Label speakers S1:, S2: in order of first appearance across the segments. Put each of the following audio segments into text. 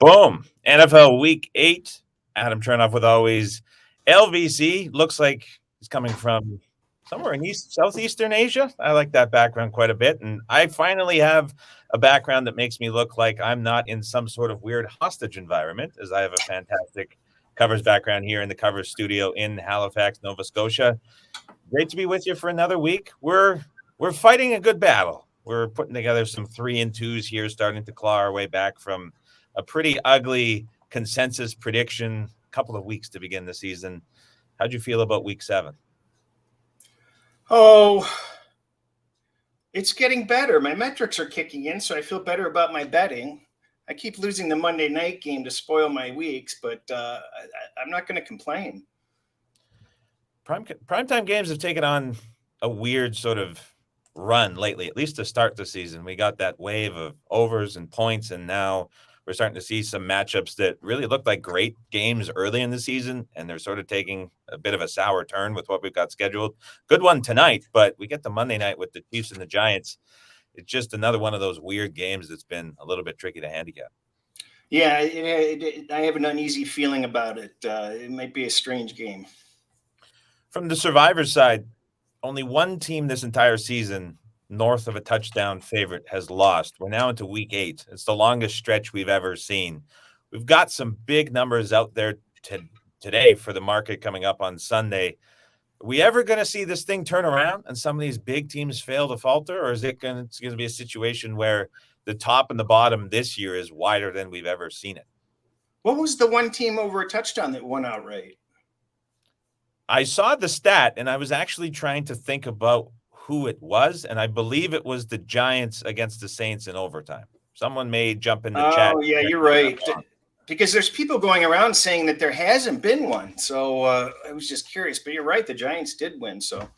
S1: Boom. NFL Week 8. Adam Chernoff with always. LVC looks like he's coming from somewhere in Southeastern Asia. I like that background quite a bit. And I finally have a background that makes me look like I'm not in some sort of weird hostage environment, as I have a fantastic covers background here in the covers studio in Halifax, Nova Scotia. Great to be with you for another week. We're fighting a good battle. We're putting together some 3-2s here, starting to claw our way back from a pretty ugly consensus prediction. Couple of weeks to begin the season. How'd you feel about week 7?
S2: Oh, it's getting better. My metrics are kicking in, so I feel better about my betting. I keep losing the Monday night game to spoil my weeks, but I'm not going to complain.
S1: Primetime games have taken on a weird sort of run lately, at least to start the season. We got that wave of overs and points, and now we're starting to see some matchups that really looked like great games early in the season, and they're sort of taking a bit of a sour turn with what we've got scheduled. Good one tonight, but we get the Monday night with the Chiefs and the Giants. It's just another one of those weird games that's been a little bit tricky to handicap.
S2: Yeah, I have an uneasy feeling about it. It might be a strange game.
S1: From the Survivors side, only one team this entire season north of a touchdown favorite has lost. We're now into week 8. It's the longest stretch we've ever seen. We've got some big numbers out there today for the market coming up on Sunday. Are we ever going to see this thing turn around and some of these big teams fail to falter, or is it's going to be a situation where the top and the bottom this year is wider than we've ever seen it?
S2: What was the one team over a touchdown that won outright?
S1: I saw the stat, and I was actually trying to think about who it was, and I believe it was the Giants against the Saints in overtime. Someone may jump in the chat.
S2: Oh, yeah, you're right. Because there's people going around saying that there hasn't been one. So I was just curious. But you're right. The Giants did win. So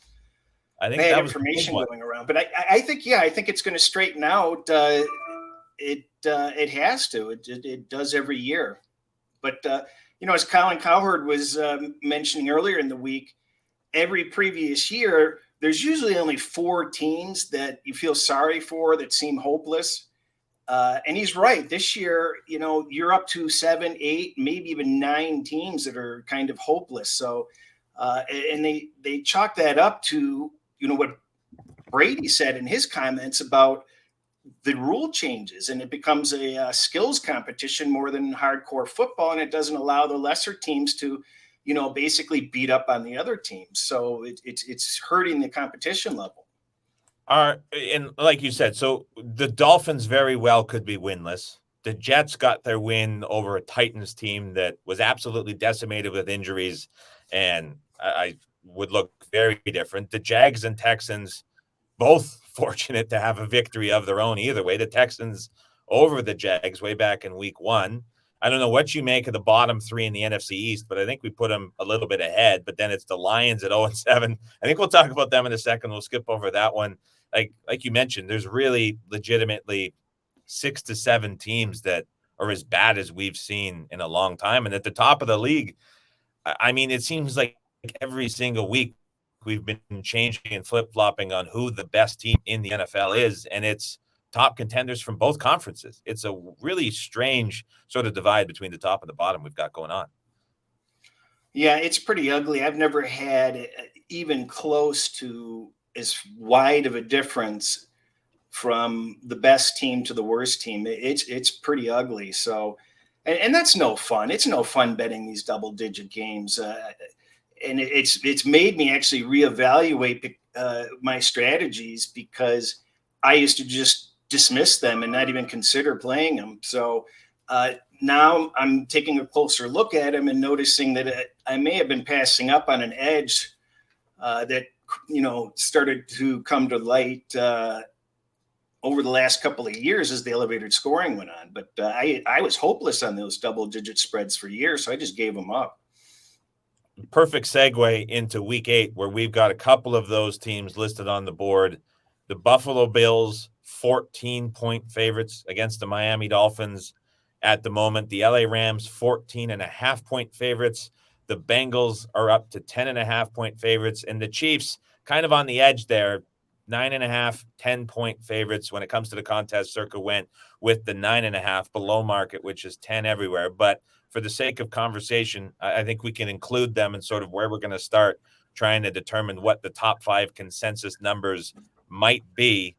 S1: I think
S2: they had information going around. But I think it's going to straighten out. It has to. It does every year. But, as Colin Cowherd was mentioning earlier in the week, every previous year, there's usually only 4 teams that you feel sorry for that seem hopeless. And he's right. This year, you're up to 7, 8, maybe even 9 teams that are kind of hopeless. So, and they chalk that up to, what Brady said in his comments about the rule changes, and it becomes a skills competition more than hardcore football. And it doesn't allow the lesser teams to, basically beat up on the other teams. So it's hurting the competition level.
S1: And like you said, so the Dolphins very well could be winless. The Jets got their win over a Titans team that was absolutely decimated with injuries, and I would look very different. The Jags and Texans, both fortunate to have a victory of their own either way. The Texans over the Jags way back in week 1. I don't know what you make of the bottom 3 in the NFC East, but I think we put them a little bit ahead. But then it's the Lions at 0-7. I think we'll talk about them in a second. We'll skip over that one. Like you mentioned, there's really legitimately 6 to 7 teams that are as bad as we've seen in a long time. And at the top of the league, I mean, it seems like every single week we've been changing and flip-flopping on who the best team in the NFL is, and it's top contenders from both conferences. It's a really strange sort of divide between the top and the bottom we've got going on.
S2: Yeah, it's pretty ugly. I've never had even close to as wide of a difference from the best team to the worst team. It's pretty ugly. So, and that's no fun. It's no fun betting these double-digit games. And it's made me actually reevaluate my strategies, because I used to just dismiss them and not even consider playing them. So now I'm taking a closer look at them and noticing that I may have been passing up on an edge that started to come to light over the last couple of years as the elevated scoring went on. But I was hopeless on those double-digit spreads for years, so I just gave them up.
S1: Perfect segue into week 8, where we've got a couple of those teams listed on the board. The Buffalo Bills, 14-point favorites against the Miami Dolphins at the moment. The LA Rams, 14.5-point favorites. The Bengals are up to 10.5-point favorites. And the Chiefs, kind of on the edge there, 9.5, 10-point favorites. When it comes to the contest, Circa went with the 9.5 below market, which is 10 everywhere. But for the sake of conversation, I think we can include them in sort of where we're going to start trying to determine what the top 5 consensus numbers might be.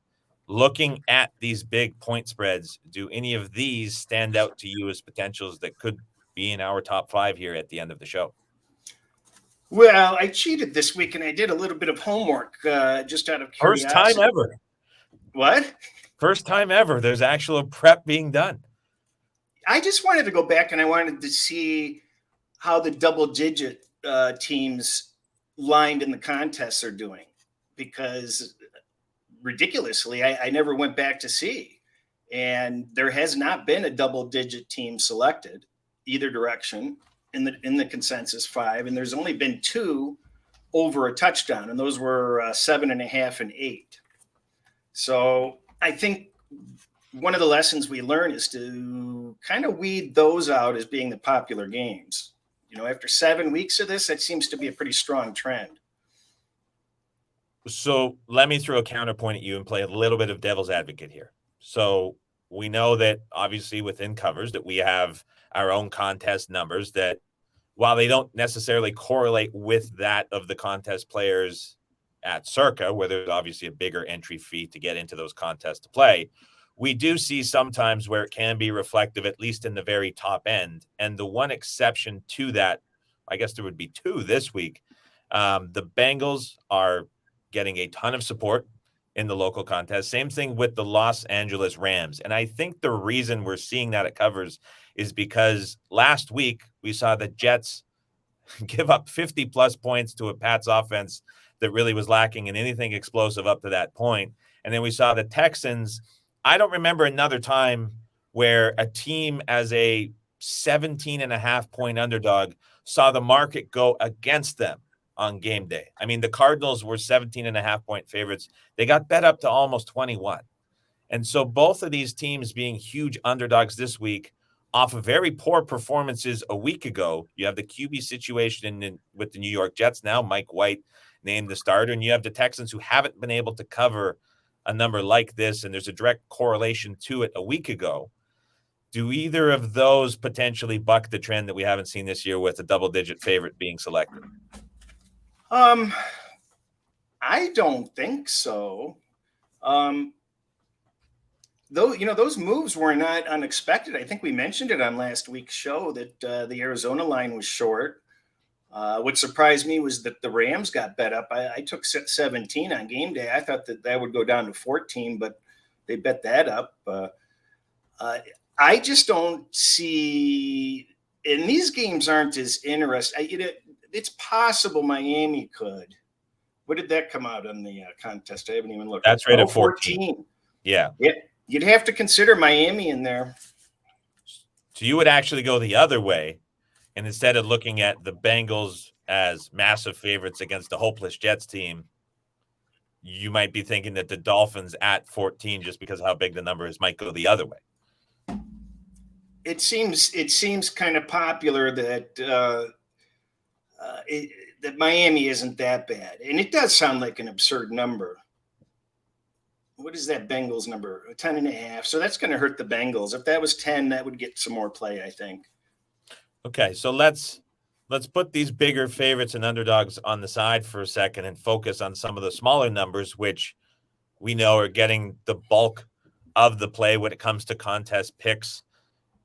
S1: Looking at these big point spreads, do any of these stand out to you as potentials that could be in our top 5 here at the end of the show?
S2: Well, I cheated this week and I did a little bit of homework just out of
S1: First
S2: curiosity.
S1: time ever.
S2: What?
S1: First time ever. There's actual prep being done.
S2: I just wanted to go back and I wanted to see how the double-digit teams lined in the contests are doing, because ridiculously, I never went back to see. And there has not been a double-digit team selected either direction in the consensus 5, and there's only been 2 over a touchdown, and those were 7.5 and 8. So I think one of the lessons we learn is to kind of weed those out as being the popular games. After 7 weeks of this, that seems to be a pretty strong trend.
S1: So let me throw a counterpoint at you and play a little bit of devil's advocate here. So we know that obviously within covers that we have our own contest numbers that, while they don't necessarily correlate with that of the contest players at Circa, where there's obviously a bigger entry fee to get into those contests to play, we do see sometimes where it can be reflective, at least in the very top end. And the one exception to that, I guess there would be 2 this week. The Bengals are getting a ton of support in the local contest. Same thing with the Los Angeles Rams. And I think the reason we're seeing that at covers is because last week we saw the Jets give up 50-plus points to a Pats offense that really was lacking in anything explosive up to that point. And then we saw the Texans. I don't remember another time where a team as a 17.5-point underdog saw the market go against them on game day. I mean, the Cardinals were 17.5-point favorites. They got bet up to almost 21. And so both of these teams being huge underdogs this week off of very poor performances a week ago. You have the QB situation with the New York Jets now, Mike White named the starter, and you have the Texans who haven't been able to cover a number like this, and there's a direct correlation to it a week ago. Do either of those potentially buck the trend that we haven't seen this year with a double-digit favorite being selected?
S2: I don't think so. Those moves were not unexpected. I think we mentioned it on last week's show that the Arizona line was short. What surprised me was that the Rams got bet up. I took 17 on game day. I thought that would go down to 14, but they bet that up. I just don't see, and these games aren't as interesting. It's possible Miami could. What did that come out on the contest? I haven't even looked.
S1: That's right at 14. Yeah.
S2: You'd have to consider Miami in there.
S1: So you would actually go the other way, and instead of looking at the Bengals as massive favorites against a hopeless Jets team, you might be thinking that the Dolphins at 14, just because of how big the number is, might go the other way.
S2: It seems kind of popular that that Miami isn't that bad, and it does sound like an absurd number. What is that Bengals number? 10.5. So that's going to hurt the Bengals. If that was 10, that would get some more play, I think.
S1: Okay, so let's put these bigger favorites and underdogs on the side for a second and focus on some of the smaller numbers, which we know are getting the bulk of the play when it comes to contest picks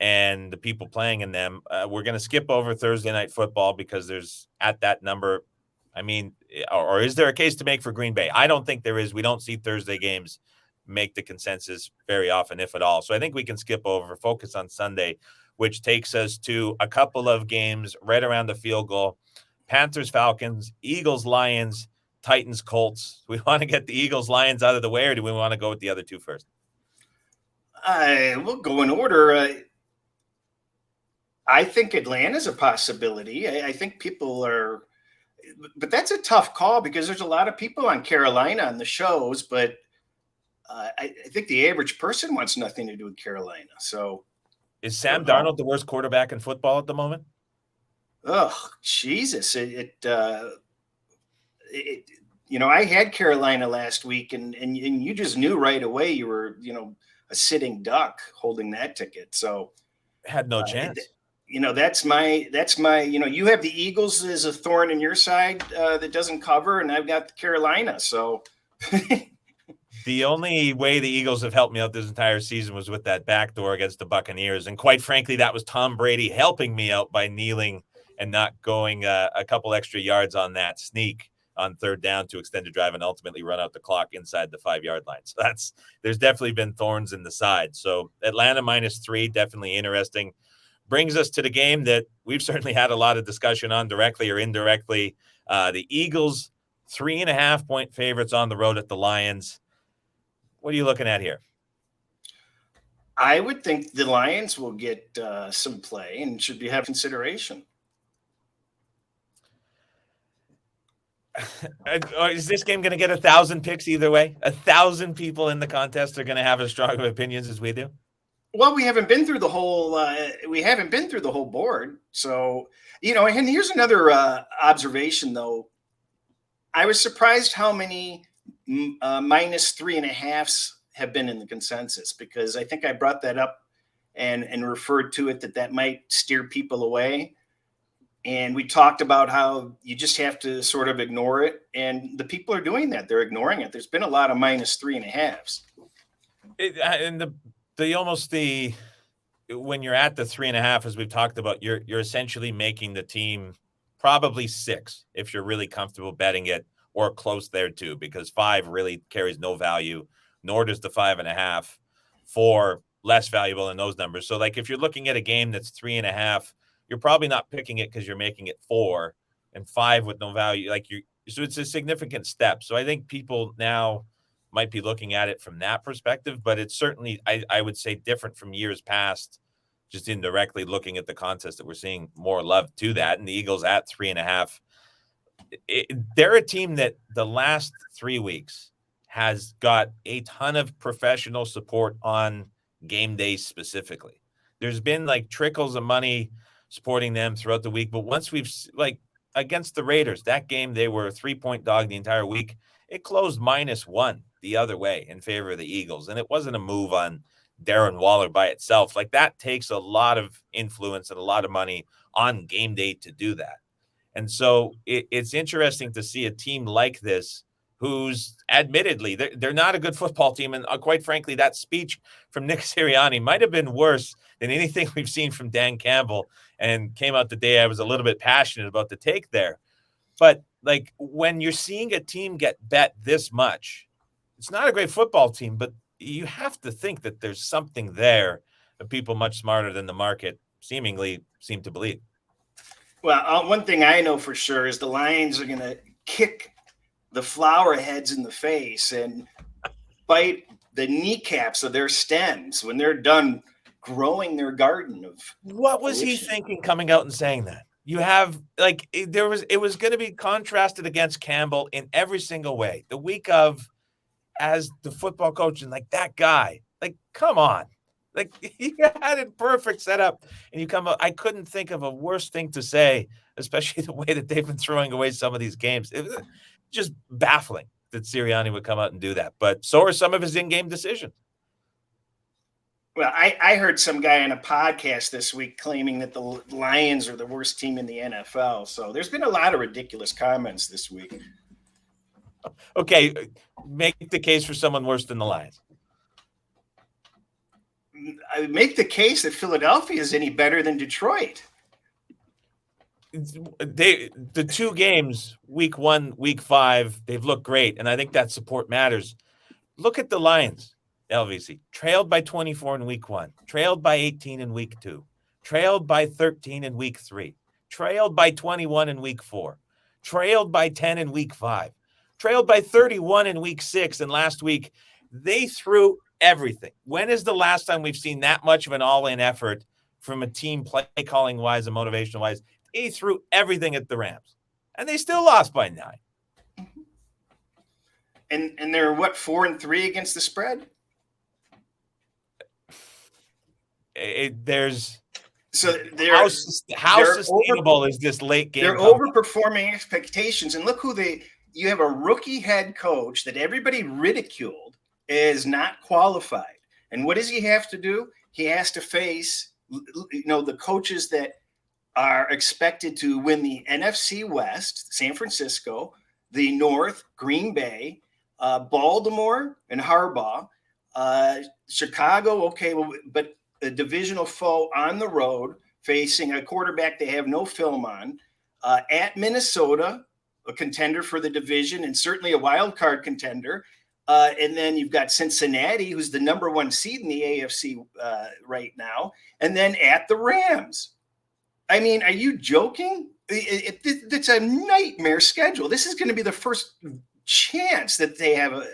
S1: and the people playing in them. We're going to skip over Thursday night football because there's at that number. I mean, or is there a case to make for Green Bay? I don't think there is. We don't see Thursday games make the consensus very often, if at all. So I think we can skip over, focus on Sunday, which takes us to a couple of games right around the field goal. Panthers, Falcons, Eagles, Lions, Titans, Colts. We want to get the Eagles, Lions out of the way, or do we want to go with the other 2 first?
S2: We'll go in order. I think Atlanta's a possibility. I think people are, but that's a tough call because there's a lot of people on Carolina on the shows, but I think the average person wants nothing to do with Carolina. So
S1: is Sam Darnold the worst quarterback in football at the moment?
S2: Oh, Jesus. I had Carolina last week, and you just knew right away you were, a sitting duck holding that ticket. So
S1: Had no chance.
S2: that's my, you have the Eagles as a thorn in your side that doesn't cover, and I've got the Carolina. So
S1: the only way the Eagles have helped me out this entire season was with that backdoor against the Buccaneers. And quite frankly, that was Tom Brady helping me out by kneeling and not going a couple extra yards on that sneak on third down to extend the drive and ultimately run out the clock inside the 5-yard line. So there's definitely been thorns in the side. So Atlanta -3, definitely interesting. Brings us to the game that we've certainly had a lot of discussion on directly or indirectly. The Eagles, 3.5-point favorites on the road at the Lions. What are you looking at here?
S2: I would think the Lions will get some play and should have consideration.
S1: Is this game going to get 1,000 picks either way? 1,000 people in the contest are going to have as strong of opinions as we do.
S2: Well, we haven't been through the whole board. So, and here's another observation though. I was surprised how many -3.5s have been in the consensus, because I think I brought that up and referred to it that might steer people away. And we talked about how you just have to sort of ignore it. And the people are doing that. They're ignoring it. There's been a lot of -3.5s.
S1: When you're at the 3.5, as we've talked about, you're essentially making the team probably 6 if you're really comfortable betting it, or close there too, because 5 really carries no value, nor does the 5.5. 4 less valuable in those numbers. So like if you're looking at a game that's 3.5, you're probably not picking it because you're making it 4, and 5 with no value. So it's a significant step. So I think people now might be looking at it from that perspective, but it's certainly, I would say, different from years past, just indirectly looking at the contest that we're seeing more love to that. And the Eagles at 3.5, they're a team that the last 3 weeks has got a ton of professional support on game day specifically. There's been like trickles of money supporting them throughout the week. But once we've, like against the Raiders, that game, they were a 3-point dog the entire week. It closed -1 the other way in favor of the Eagles. And it wasn't a move on Darren Waller by itself. Like that takes a lot of influence and a lot of money on game day to do that. And so it's interesting to see a team like this, who's admittedly, they're not a good football team. And quite frankly, that speech from Nick Sirianni might have been worse than anything we've seen from Dan Campbell, and came out the day I was a little bit passionate about the take there. But like when you're seeing a team get bet this much, it's not a great football team, but you have to think that there's something there that people much smarter than the market seemingly seem to believe.
S2: Well, one thing I know for sure is the Lions are going to kick the flower heads in the face and bite the kneecaps of their stems when they're done growing their garden of.
S1: What was he thinking coming out and saying that? You have it was going to be contrasted against Campbell in every single way. The week of, as the football coach, and like that guy, like, come on. Like he had it perfect setup, and you come up. I couldn't think of a worse thing to say, especially the way that they've been throwing away some of these games. It was just baffling that Sirianni would come out and do that. But so are some of his in-game decisions.
S2: Well, I heard some guy on a podcast this week claiming that the Lions are the worst team in the NFL. So there's been a lot of ridiculous comments this week.
S1: Okay, make the case for someone worse than the Lions.
S2: I make the case that Philadelphia is any better than Detroit.
S1: The 2 games, week 1, week 5, they've looked great, and I think that support matters. Look at the Lions, LVC, trailed by 24 in week 1, trailed by 18 in week 2, trailed by 13 in week 3, trailed by 21 in week 4, trailed by 10 in week 5, trailed by 31 in week 6, and last week they threw everything. When is the last time we've seen that much of an all-in effort from a team play calling wise and motivational wise? He threw everything at the Rams, and they still lost by 9.
S2: And they're what, 4-3 against the spread?
S1: How sustainable is this late game?
S2: They're overperforming expectations, and look who they. you have a rookie head coach that everybody ridiculed as not qualified. And what does he have to do? He has to face, the coaches that are expected to win the NFC West, San Francisco, the North, Green Bay, Baltimore and Harbaugh, Chicago. Okay, well, but a divisional foe on the road facing a quarterback they have no film on, at Minnesota, a contender for the division and certainly a wild card contender. And then you've got Cincinnati, who's the number 1 seed in the AFC right now. And then at the Rams. I mean, are you joking? It's a nightmare schedule. This is going to be the first chance that they have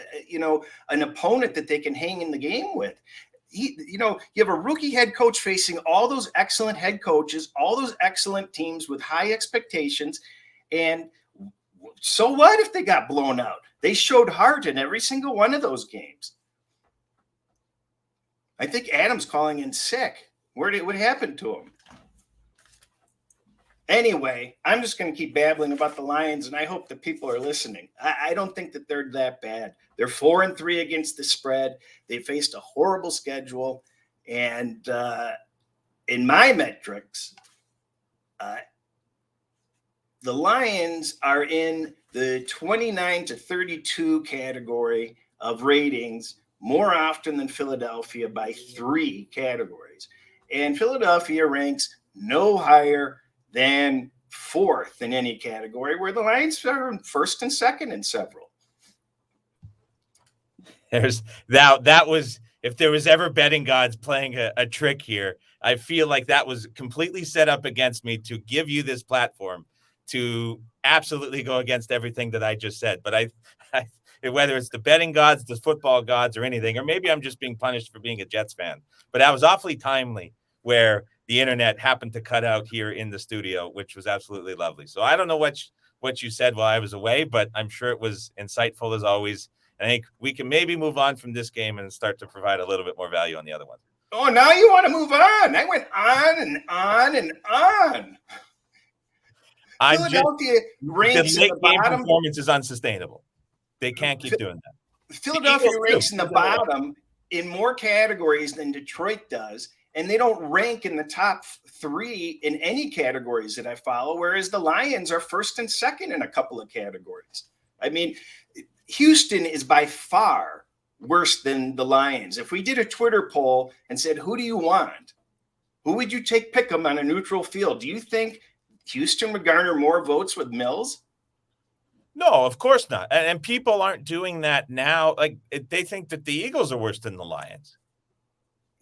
S2: an opponent that they can hang in the game with. You have a rookie head coach facing all those excellent head coaches, all those excellent teams with high expectations. And so what if they got blown out? They showed heart in every single one of those games. I think Adam's calling in sick. What happened to him? Anyway, I'm just going to keep babbling about the Lions, and I hope that people are listening. I don't think that they're that bad. They're 4-3 against the spread. They faced a horrible schedule, and in my metrics, the Lions are in the 29 to 32 category of ratings more often than Philadelphia by 3 categories. And Philadelphia ranks no higher than 4th in any category, where the Lions are 1st and 2nd in several.
S1: That was, if there was ever betting gods playing a trick here, I feel like that was completely set up against me to give you this platform to absolutely go against everything that I just said. But I whether it's the betting gods, the football gods, or anything, or maybe I'm just being punished for being a Jets fan, but that was awfully timely where the internet happened to cut out here in the studio, which was absolutely lovely. So I don't know what you said while I was away, but I'm sure it was insightful as always. I think we can maybe move on from this game and start to provide a little bit more value on the other one.
S2: Oh, now you want to move on. I went on and on and on. Philadelphia ranks in the bottom.
S1: Performance is unsustainable. They can't keep doing that.
S2: Philadelphia ranks in the bottom in more categories than Detroit does, and they don't rank in the top 3 in any categories that I follow, whereas the Lions are 1st and 2nd in a couple of categories. I mean, Houston is by far worse than the Lions. If we did a Twitter poll and said, who do you want? Who would you pick them on a neutral field? Do you think Houston would garner more votes with Mills?
S1: No, of course not. And people aren't doing that now. Like, they think that the Eagles are worse than the Lions.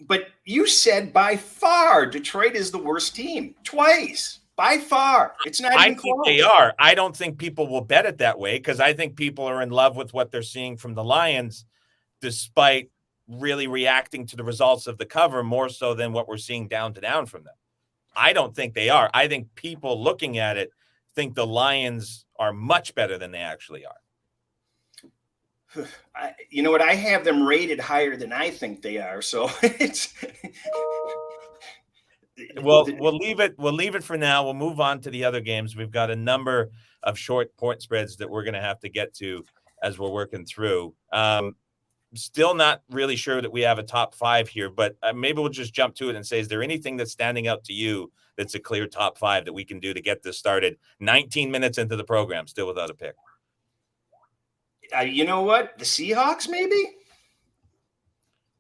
S2: But you said by far Detroit is the worst team twice. By far. It's not even close.
S1: I think they are. I don't think people will bet it that way because I think people are in love with what they're seeing from the Lions, despite really reacting to the results of the cover more so than what we're seeing down to down from them. I don't think they are. I think people looking at it think the Lions are much better than they actually are.
S2: You know what? I have them rated higher than I think they are. So it's
S1: we'll leave it for now. We'll move on to the other games. We've got a number of short point spreads that we're going to have to get to as we're working through. Still not really sure that we have a top 5 here, but maybe we'll just jump to it and say, is there anything that's standing out to you that's a clear top 5 that we can do to get this started? 19 minutes into the program, still without a pick.
S2: You know what? The Seahawks, maybe?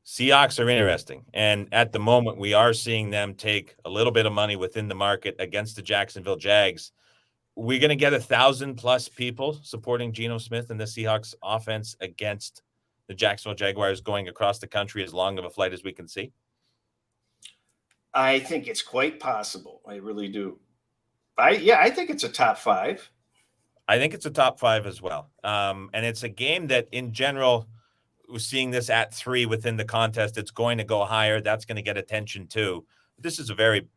S1: Seahawks are interesting. And at the moment, we are seeing them take a little bit of money within the market against the Jacksonville Jags. We're going to get 1,000+ people supporting Geno Smith and the Seahawks offense against the Jacksonville Jaguars going across the country as long of a flight as we can see.
S2: I think it's quite possible. I really do. I think it's a top 5.
S1: I think it's a top 5 as well. And it's a game that in general, we're seeing this at 3 within the contest. It's going to go higher. That's going to get attention too. This is a very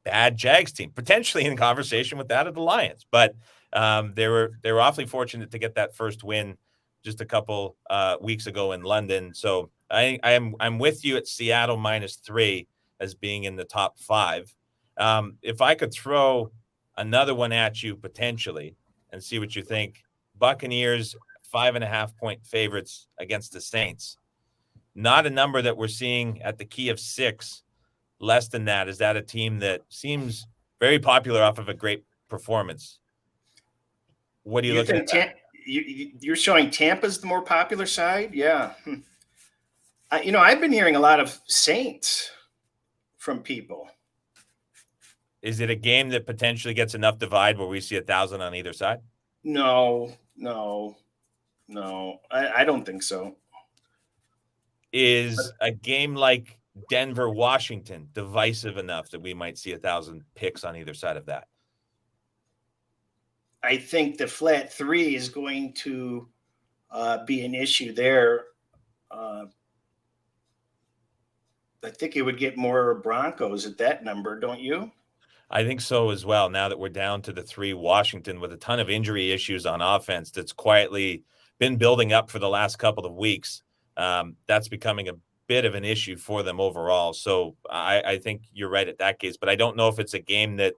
S1: bad Jags team, potentially in conversation with that of the Lions. But they were awfully fortunate to get that first win just a couple weeks ago in London. So I'm with you at Seattle -3 as being in the top 5. If I could throw another one at you potentially and see what you think, Buccaneers 5.5-point favorites against the Saints. Not a number that we're seeing at the key of 6. Less than that. Is that a team that seems very popular off of a great performance? What are you looking at?
S2: You're showing Tampa's the more popular side? Yeah. I've been hearing a lot of Saints from people.
S1: Is it a game that potentially gets enough divide where we see 1,000 on either side?
S2: No. I don't think so.
S1: Is a game like Denver, Washington divisive enough that we might see 1,000 picks on either side of that?
S2: I think the flat 3 is going to be an issue there. I think it would get more Broncos at that number, don't you?
S1: I think so as well. Now that we're down to the 3, Washington with a ton of injury issues on offense that's quietly been building up for the last couple of weeks. That's becoming a bit of an issue for them overall. So I think you're right at that case, but I don't know if it's a game that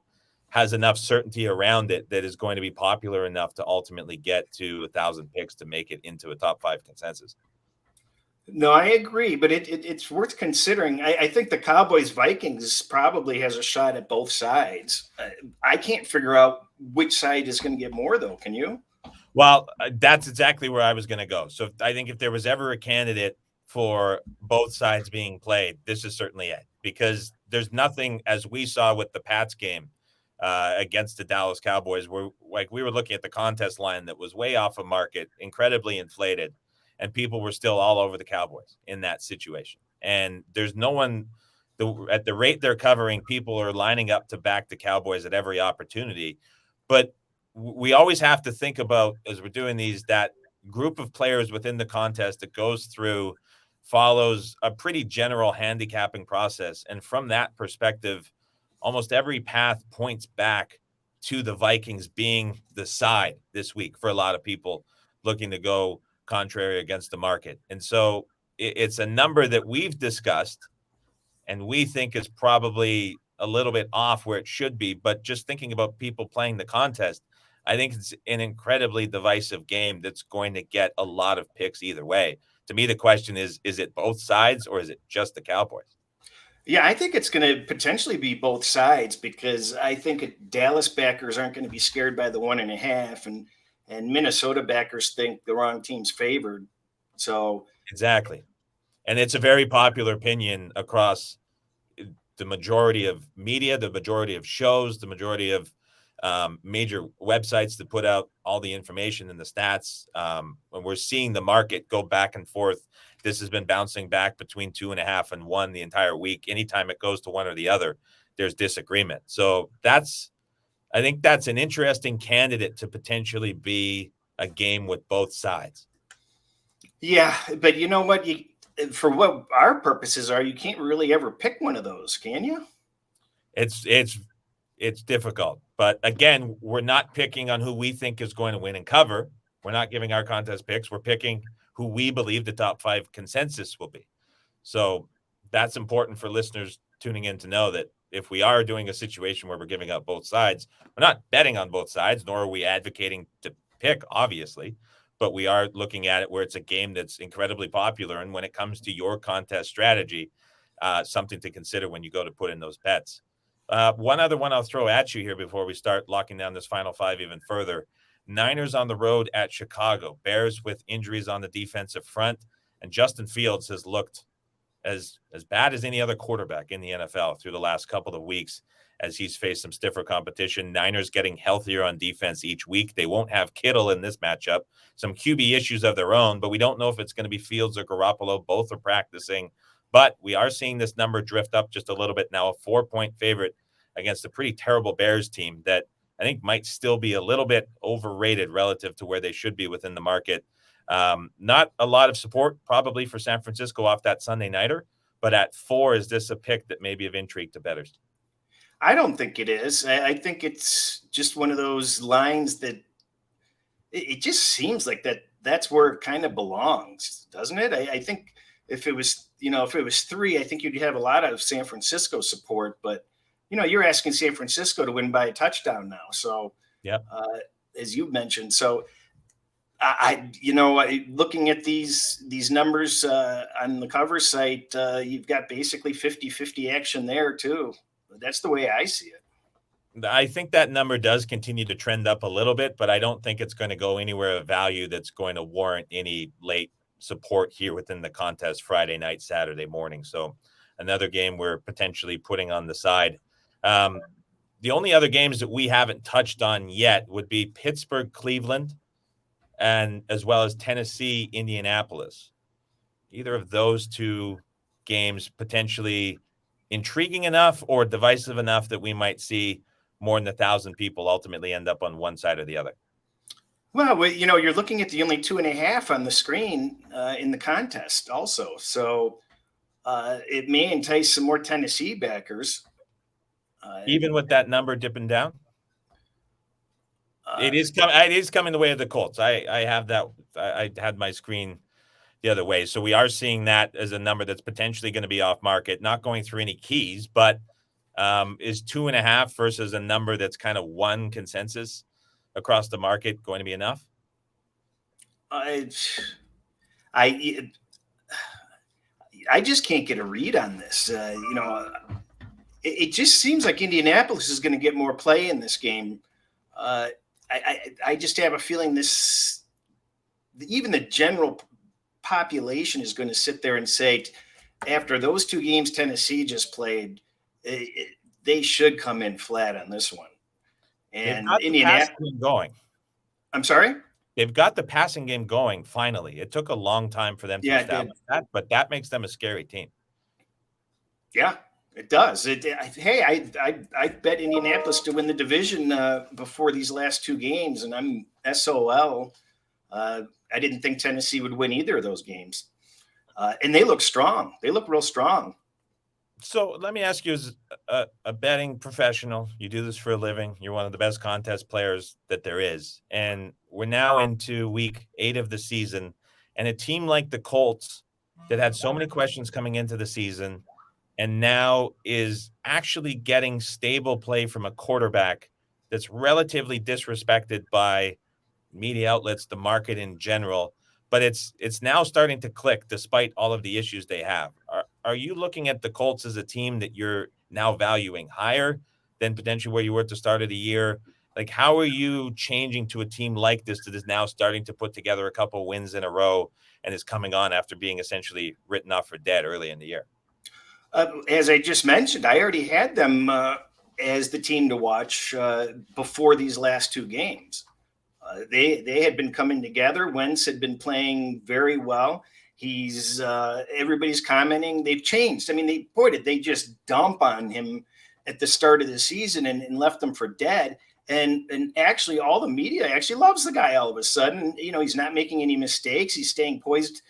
S1: has enough certainty around it that is going to be popular enough to ultimately get to 1,000 picks to make it into a top 5 consensus.
S2: No, I agree, but it's worth considering. I think the Cowboys-Vikings probably has a shot at both sides. I can't figure out which side is going to get more, though. Can you?
S1: Well, that's exactly where I was going to go. So I think if there was ever a candidate for both sides being played, this is certainly it, because there's nothing, as we saw with the Pats game against the Dallas Cowboys, where we were looking at the contest line that was way off of market, incredibly inflated, and people were still all over the Cowboys in that situation. And there's no one at the rate they're covering, people are lining up to back the Cowboys at every opportunity. But we always have to think about, as we're doing these, that group of players within the contest that goes through, follows a pretty general handicapping process. And from that perspective, almost every path points back to the Vikings being the side this week for a lot of people looking to go contrary against the market. And so it's a number that we've discussed and we think is probably a little bit off where it should be. But just thinking about people playing the contest, I think it's an incredibly divisive game that's going to get a lot of picks either way. To me, the question is it both sides or is it just the Cowboys?
S2: Yeah, I think it's going to potentially be both sides, because I think Dallas backers aren't going to be scared by the 1.5, and Minnesota backers think the wrong team's favored. So
S1: exactly. And it's a very popular opinion across the majority of media, the majority of shows, the majority of major websites that put out all the information and the stats. When we're seeing the market go back and forth, this has been bouncing back between 2.5 and 1 the entire week. Anytime it goes to one or the other, there's disagreement. So I think that's an interesting candidate to potentially be a game with both sides.
S2: Yeah, but you know what? For what our purposes are, you can't really ever pick one of those, can you?
S1: It's difficult. But again, we're not picking on who we think is going to win and cover. We're not giving our contest picks. We're picking who we believe the top 5 consensus will be. So that's important for listeners tuning in to know that if we are doing a situation where we're giving out both sides, we're not betting on both sides, nor are we advocating to pick, obviously, but we are looking at it where it's a game that's incredibly popular. And when it comes to your contest strategy, something to consider when you go to put in those bets. One other one I'll throw at you here before we start locking down this final 5 even further. Niners on the road at Chicago. Bears with injuries on the defensive front. And Justin Fields has looked as bad as any other quarterback in the NFL through the last couple of weeks as he's faced some stiffer competition. Niners getting healthier on defense each week. They won't have Kittle in this matchup. Some QB issues of their own, but we don't know if it's going to be Fields or Garoppolo. Both are practicing. But we are seeing this number drift up just a little bit now, a 4-point favorite against a pretty terrible Bears team that I think might still be a little bit overrated relative to where they should be within the market. Not a lot of support probably for San Francisco off that Sunday nighter, but at 4, is this a pick that may be of intrigue to bettors?
S2: I don't think it is. I think it's just one of those lines that it just seems like that's where it kind of belongs, doesn't it? I think if it was 3, I think you'd have a lot of San Francisco support, but you're asking San Francisco to win by a touchdown now. So,
S1: yeah,
S2: as you mentioned, so Looking at these numbers on the cover site, you've got basically 50-50 action there too. That's the way I see it.
S1: I think that number does continue to trend up a little bit, but I don't think it's going to go anywhere of value that's going to warrant any late support here within the contest Friday night, Saturday morning. So another game we're potentially putting on the side. The only other games that we haven't touched on yet would be Pittsburgh, Cleveland, and as well as Tennessee, Indianapolis. Either of those two games potentially intriguing enough or divisive enough that we might see more than 1,000 people ultimately end up on one side or the other?
S2: Well, you're looking at the only 2.5 on the screen in the contest also. So it may entice some more Tennessee backers.
S1: Even with that number dipping down? It is coming the way of the Colts. I have that. I had my screen the other way. So we are seeing that as a number that's potentially going to be off market, not going through any keys, but is 2.5 versus a number that's kind of one consensus across the market going to be enough?
S2: I just can't get a read on this. It just seems like Indianapolis is going to get more play in this game. I just have a feeling even the general population is going to sit there and say, after those two games Tennessee just played, they should come in flat on this one. And Indianapolis
S1: going.
S2: I'm sorry?
S1: They've got the passing game going finally. It took a long time for them to establish that, but that makes them a scary team.
S2: Yeah, it does. Hey, I bet Indianapolis to win the division before these last two games, and I'm SOL. I didn't think Tennessee would win either of those games. And they look strong. They look real strong.
S1: So let me ask you, as a betting professional, you do this for a living. You're one of the best contest players that there is. And we're now into week 8 of the season. And a team like the Colts that had so many questions coming into the season and now is actually getting stable play from a quarterback that's relatively disrespected by media outlets, the market in general, but it's now starting to click despite all of the issues they have. Are you looking at the Colts as a team that you're now valuing higher than potentially where you were at the start of the year? Like, how are you changing to a team like this that is now starting to put together a couple wins in a row and is coming on after being essentially written off for dead early in the year?
S2: As I just mentioned, I already had them as the team to watch before these last two games. They had been coming together. Wentz had been playing very well. Everybody's commenting. They've changed. I mean, they just dump on him at the start of the season and left him for dead. And actually, all the media actually loves the guy all of a sudden. He's not making any mistakes. He's staying poised.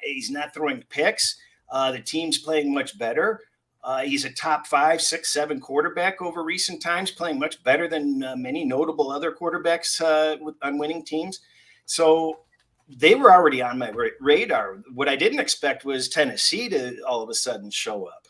S2: He's not throwing picks. The team's playing much better. He's a top 5, 6, 7 quarterback over recent times, playing much better than many notable other quarterbacks on winning teams. So they were already on my radar. What I didn't expect was Tennessee to all of a sudden show up.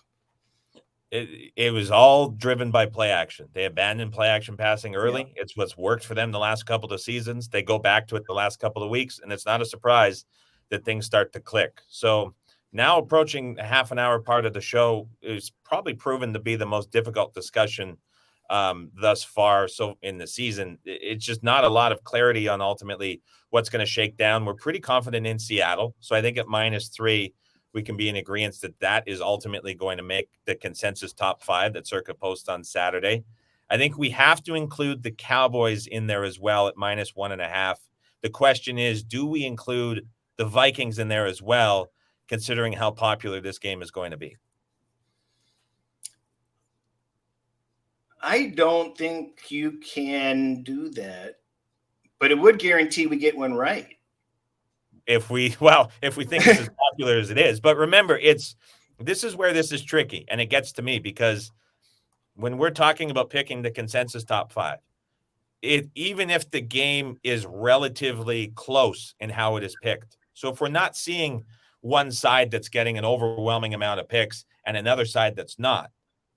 S1: It was all driven by play action. They abandoned play action passing early. Yeah. It's what's worked for them the last couple of seasons. They go back to it the last couple of weeks, and it's not a surprise that things start to click. So now approaching a half an hour part of the show is probably proven to be the most difficult discussion thus far. So in the season, it's just not a lot of clarity on ultimately what's going to shake down. We're pretty confident in Seattle. So I think at -3, we can be in agreement that is ultimately going to make the consensus top 5 that Circa posts on Saturday. I think we have to include the Cowboys in there as well at -1.5. The question is, do we include the Vikings in there as well, considering how popular this game is going to be?
S2: I don't think you can do that, but it would guarantee we get one right.
S1: If we think it's as popular as it is. But remember, this is where this is tricky, and it gets to me because when we're talking about picking the consensus top 5, even if the game is relatively close in how it is picked. So if we're not seeing one side that's getting an overwhelming amount of picks and another side that's not,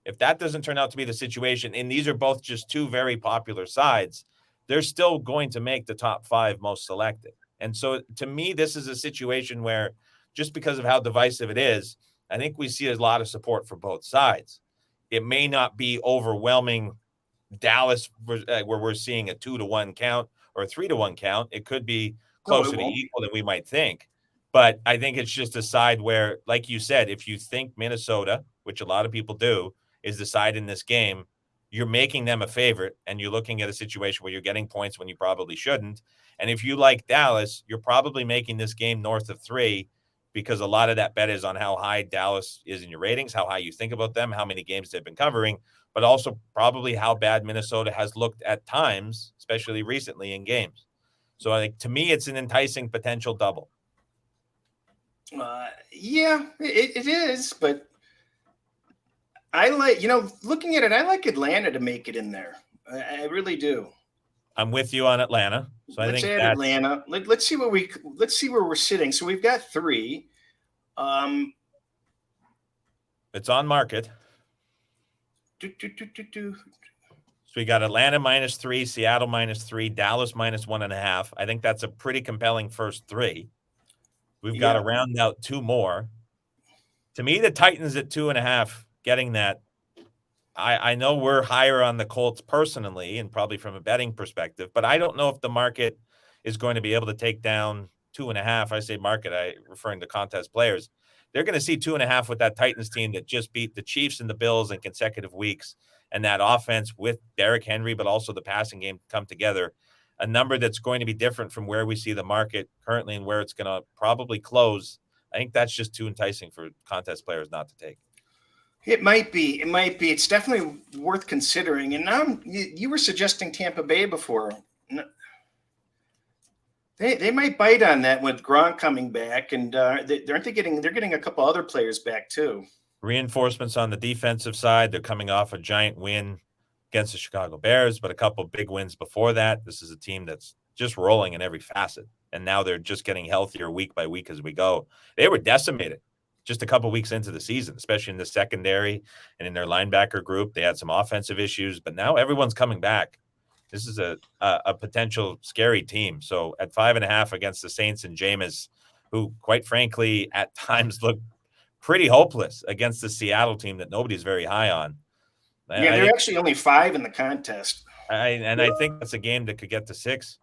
S1: if that doesn't turn out to be the situation, and these are both just two very popular sides, they're still going to make the top 5 most selected. And so to me, this is a situation where just because of how divisive it is, I think we see a lot of support for both sides. It may not be overwhelming Dallas where we're seeing a 2-1 count or a 3-1 count. It could be
S2: No,
S1: closer
S2: it
S1: to
S2: won't.
S1: equal than we might think. But I think it's just a side where, like you said, if you think Minnesota, which a lot of people do, is the side in this game, you're making them a favorite, and you're looking at a situation where you're getting points when you probably shouldn't. And if you like Dallas, you're probably making this game north of 3 because a lot of that bet is on how high Dallas is in your ratings, how high you think about them, how many games they've been covering, but also probably how bad Minnesota has looked at times, especially recently in games. So I think to me, it's an enticing potential double.
S2: Yeah, it is, but I like, looking at it, I like Atlanta to make it in there. I really do.
S1: I'm with you on Atlanta. So I
S2: Let's
S1: think
S2: add
S1: that's
S2: Atlanta. Let's see where we're sitting. So we've got 3.
S1: it's on market.
S2: Do, do, do, do, do.
S1: So we got Atlanta -3, Seattle -3, Dallas -1.5. I think that's a pretty compelling first 3. We've got to round out 2 more. To me, the Titans at 2.5, getting that. I know we're higher on the Colts personally and probably from a betting perspective, but I don't know if the market is going to be able to take down 2.5. I say market, referring to contest players. They're going to see 2.5 with that Titans team that just beat the Chiefs and the Bills in consecutive weeks, and that offense with Derrick Henry, but also the passing game come together. A number that's going to be different from where we see the market currently and where it's going to probably close. I think that's just too enticing for contest players not to take.
S2: It might be. It might be. It's definitely worth considering. And now you were suggesting Tampa Bay before. They might bite on that with Gronk coming back, and they're getting a couple other players back too.
S1: Reinforcements on the defensive side. They're coming off a giant win against the Chicago Bears, but a couple big wins before that. This is a team that's just rolling in every facet, and now they're just getting healthier week by week as we go. They were decimated just a couple weeks into the season, especially in the secondary and in their linebacker group. They had some offensive issues, but now everyone's coming back. This is a potential scary team. So at 5.5 against the Saints and Jameis, who quite frankly at times look pretty hopeless against the Seattle team that nobody's very high on.
S2: They're actually only 5 in the contest.
S1: I think that's a game that could get to 6.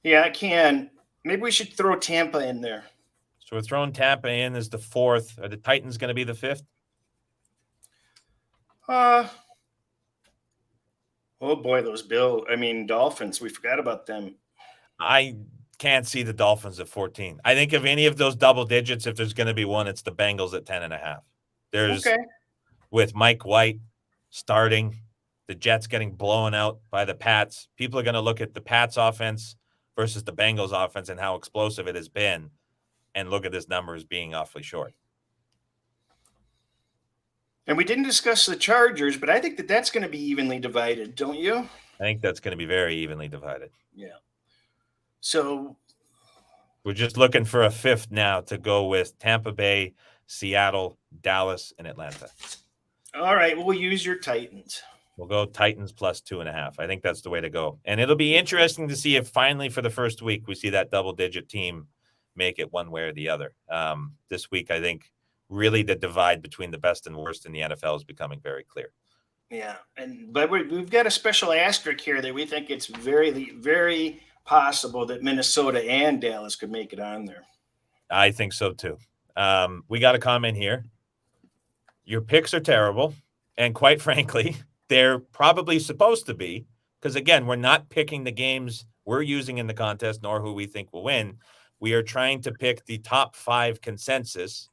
S2: Yeah, I can. Maybe we should throw Tampa in there.
S1: So we're throwing Tampa in as the 4th. Are the Titans going to be the 5th?
S2: Oh boy, those Dolphins. We forgot about them.
S1: I can't see the Dolphins at 14. I think of any of those double digits, if there's going to be one, it's the Bengals at 10.5. There's with Mike White starting, the Jets getting blown out by the Pats. People are going to look at the Pats offense versus the Bengals offense and how explosive it has been, and look at this number as being awfully short.
S2: And we didn't discuss the Chargers, but I think that's going to be evenly divided, don't you?
S1: I think that's going to be very evenly divided.
S2: Yeah. So
S1: we're just looking for a 5th now to go with Tampa Bay, Seattle, Dallas, and Atlanta.
S2: All right, we'll use your Titans.
S1: We'll go Titans plus 2.5. I think that's the way to go. And it'll be interesting to see if finally for the first week we see that double-digit team make it one way or the other. This week, I think really the divide between the best and worst in the NFL is becoming very clear.
S2: Yeah, but we've got a special asterisk here that we think it's very, very possible that Minnesota and Dallas could make it on there.
S1: I think so too. We got a comment here. Your picks are terrible, and quite frankly, they're probably supposed to be, because again, we're not picking the games we're using in the contest, nor who we think will win. We are trying to pick the top 5 consensus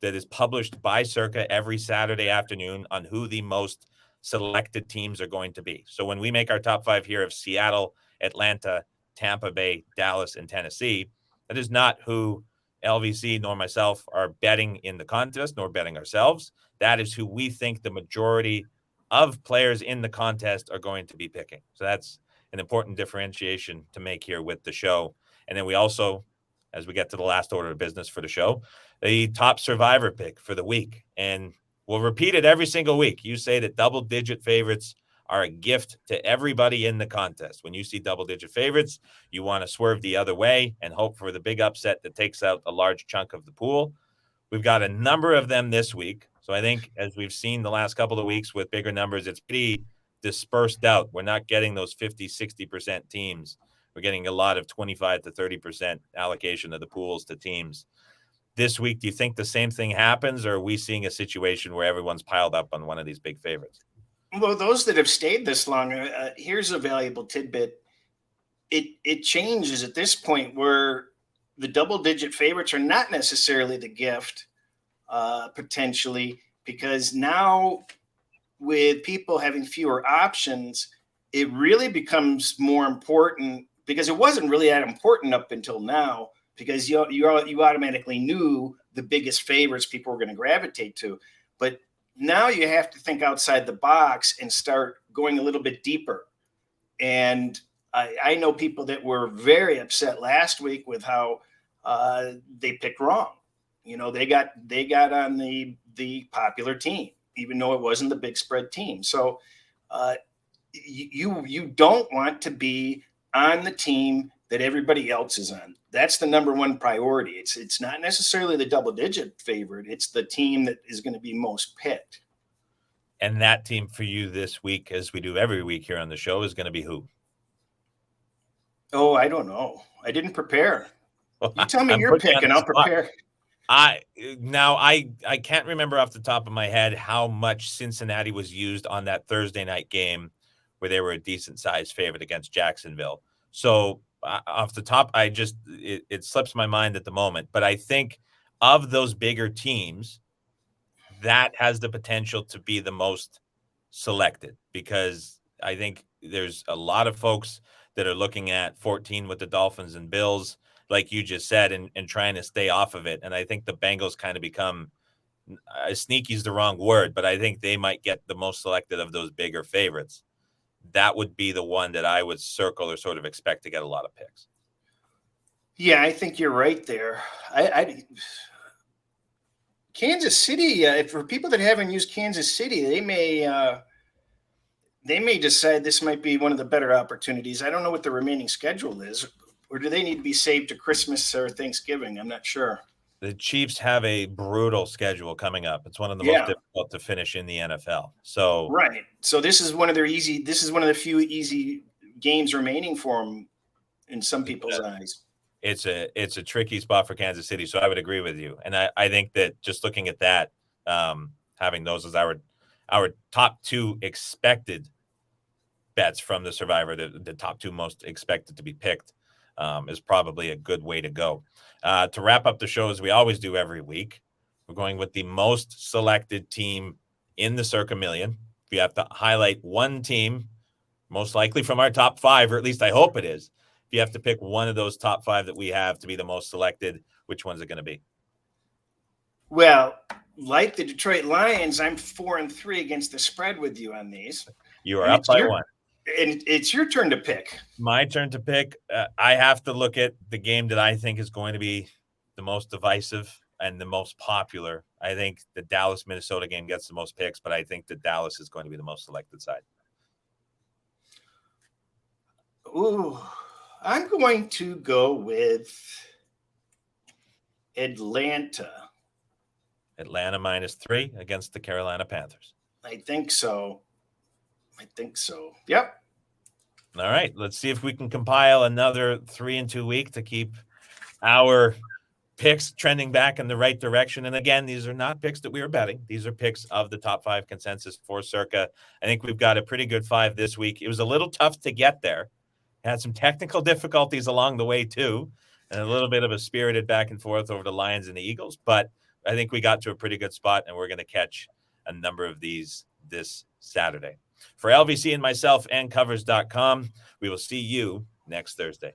S1: that is published by Circa every Saturday afternoon on who the most selected teams are going to be. So when we make our top 5 here of Seattle, Atlanta, Tampa Bay, Dallas, and Tennessee, that is not who LVC nor myself are betting in the contest, nor betting ourselves. That is who we think the majority of players in the contest are going to be picking. So that's an important differentiation to make here with the show. And then we also, as we get to the last order of business for the show, the top survivor pick for the week. And we'll repeat it every single week. You say that double-digit favorites are a gift to everybody in the contest. When you see double-digit favorites, you want to swerve the other way and hope for the big upset that takes out a large chunk of the pool. We've got a number of them this week. So I think as we've seen the last couple of weeks with bigger numbers, it's pretty dispersed out. We're not getting those 50, 60% teams. We're getting a lot of 25 to 30% allocation of the pools to teams. This week, do you think the same thing happens, or are we seeing a situation where everyone's piled up on one of these big favorites?
S2: Well, those that have stayed this long, here's a valuable tidbit. It changes at this point where the double-digit favorites are not necessarily the gift, potentially, because now with people having fewer options, it really becomes more important, because it wasn't really that important up until now, because you automatically knew the biggest favorites people were going to gravitate to. But now you have to think outside the box and start going a little bit deeper. And I know people that were very upset last week with how they picked wrong. You know, they got on the popular team, even though it wasn't the big spread team. So you don't want to be on the team that everybody else is on. That's the number one priority. It's not necessarily the double-digit favorite. It's the team that is going to be most picked.
S1: And that team for you this week, as we do every week here on the show, is going to be who?
S2: Oh, I don't know. I didn't prepare. You tell me
S1: I'm
S2: your
S1: putting you
S2: pick
S1: on
S2: and
S1: the
S2: I'll
S1: spot.
S2: prepare.
S1: I can't remember off the top of my head how much Cincinnati was used on that Thursday night game where they were a decent sized favorite against Jacksonville. So off the top, it slips my mind at the moment. But I think of those bigger teams, that has the potential to be the most selected, because I think there's a lot of folks that are looking at 14 with the Dolphins and Bills, like you just said, and trying to stay off of it. And I think the Bengals kind of become sneaky is the wrong word, but I think they might get the most selected of those bigger favorites. That would be the one that I would circle or sort of expect to get a lot of picks.
S2: Yeah, I think you're right there. Kansas City, for people that haven't used Kansas City, they may decide this might be one of the better opportunities. I don't know what the remaining schedule is, or do they need to be saved to Christmas or Thanksgiving? I'm not sure.
S1: The Chiefs have a brutal schedule coming up. It's one of the most difficult to finish in the NFL. So
S2: right. So this is one of the few easy games remaining for them in some people's eyes.
S1: It's a tricky spot for Kansas City. So I would agree with you. And I think that just looking at that, having those as our top two expected bets from the Survivor, the top two most expected to be picked, is probably a good way to go. To wrap up the show, as we always do every week, we're going with the most selected team in the Circa Million. If you have to highlight one team, most likely from our top five, or at least I hope it is, if you have to pick one of those top five that we have to be the most selected, which one's it going to be?
S2: Well, like the Detroit Lions, I'm 4-3 against the spread with you on these.
S1: You are up by one.
S2: And it's your turn to pick.
S1: My turn to pick. I have to look at the game that I think is going to be the most divisive and the most popular. I think the Dallas-Minnesota game gets the most picks, but I think that Dallas is going to be the most selected side.
S2: Ooh, I'm going to go with Atlanta.
S1: Atlanta -3 against the Carolina Panthers.
S2: I think so. Yep.
S1: All right. Let's see if we can compile another 3-2 week to keep our picks trending back in the right direction. And again, these are not picks that we are betting. These are picks of the top five consensus for Circa. I think we've got a pretty good five this week. It was a little tough to get there. Had some technical difficulties along the way too, and a little bit of a spirited back and forth over the Lions and the Eagles. But I think we got to a pretty good spot, and we're going to catch a number of these this Saturday. For LVC and myself and Covers.com, we will see you next Thursday.